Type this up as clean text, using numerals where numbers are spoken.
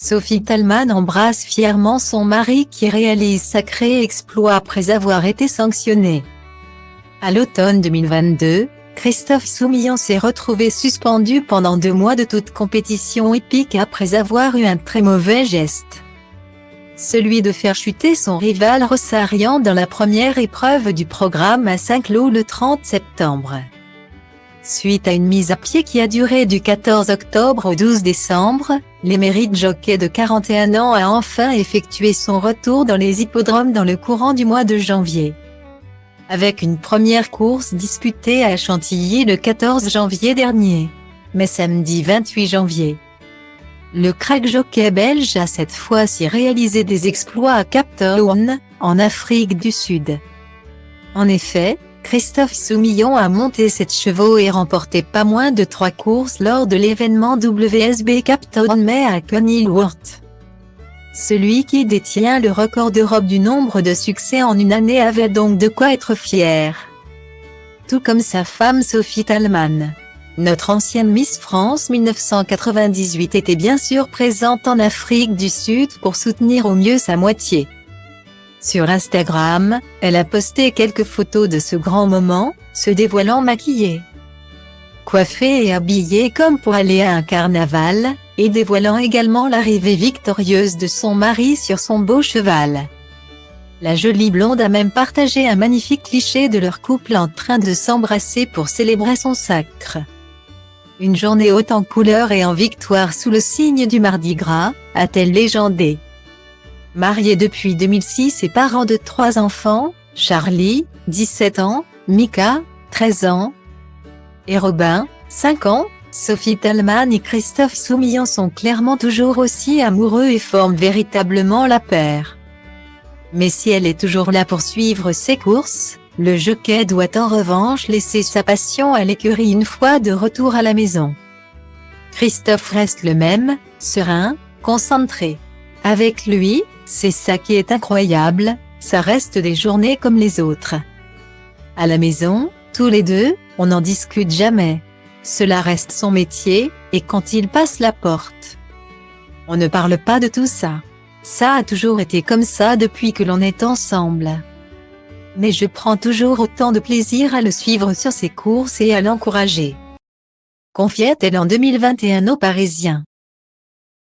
Sophie Thalmann embrasse fièrement son mari qui réalise sacré exploit après avoir été sanctionné. À l'automne 2022, Christophe Soumillon s'est retrouvé suspendu pendant 2 mois de toute compétition hippique après avoir eu un très mauvais geste. Celui de faire chuter son rival Rossarian dans la première épreuve du programme à Saint-Cloud le 30 septembre. Suite à une mise à pied qui a duré du 14 octobre au 12 décembre, l'émérite jockey de 41 ans a enfin effectué son retour dans les hippodromes dans le courant du mois de janvier. Avec une première course disputée à Chantilly le 14 janvier dernier. Mais samedi 28 janvier, le crack jockey belge a cette fois-ci réalisé des exploits à Cape Town, en Afrique du Sud. En effet, Christophe Soumillon a monté 7 chevaux et remporté pas moins de 3 courses lors de l'événement WSB Cape Town May à Kenilworth. Celui qui détient le record d'Europe du nombre de succès en une année avait donc de quoi être fier. Tout comme sa femme Sophie Thalmann. Notre ancienne Miss France 1998 était bien sûr présente en Afrique du Sud pour soutenir au mieux sa moitié. Sur Instagram, elle a posté quelques photos de ce grand moment, se dévoilant maquillée, coiffée et habillée comme pour aller à un carnaval, et dévoilant également l'arrivée victorieuse de son mari sur son beau cheval. La jolie blonde a même partagé un magnifique cliché de leur couple en train de s'embrasser pour célébrer son sacre. Une journée haute en couleurs et en victoire sous le signe du Mardi Gras, a-t-elle légendé. Mariée depuis 2006 et parent de 3 enfants, Charlie, 17 ans, Mika, 13 ans, et Robin, 5 ans, Sophie Thalmann et Christophe Soumillon sont clairement toujours aussi amoureux et forment véritablement la paire. Mais si elle est toujours là pour suivre ses courses, le jockey doit en revanche laisser sa passion à l'écurie une fois de retour à la maison. Christophe reste le même, serein, concentré. Avec lui, c'est ça qui est incroyable, ça reste des journées comme les autres. À la maison, tous les deux, on n'en discute jamais. Cela reste son métier, et quand il passe la porte, on ne parle pas de tout ça. Ça a toujours été comme ça depuis que l'on est ensemble. Mais je prends toujours autant de plaisir à le suivre sur ses courses et à l'encourager. Confiait-elle en 2021 aux Parisiens.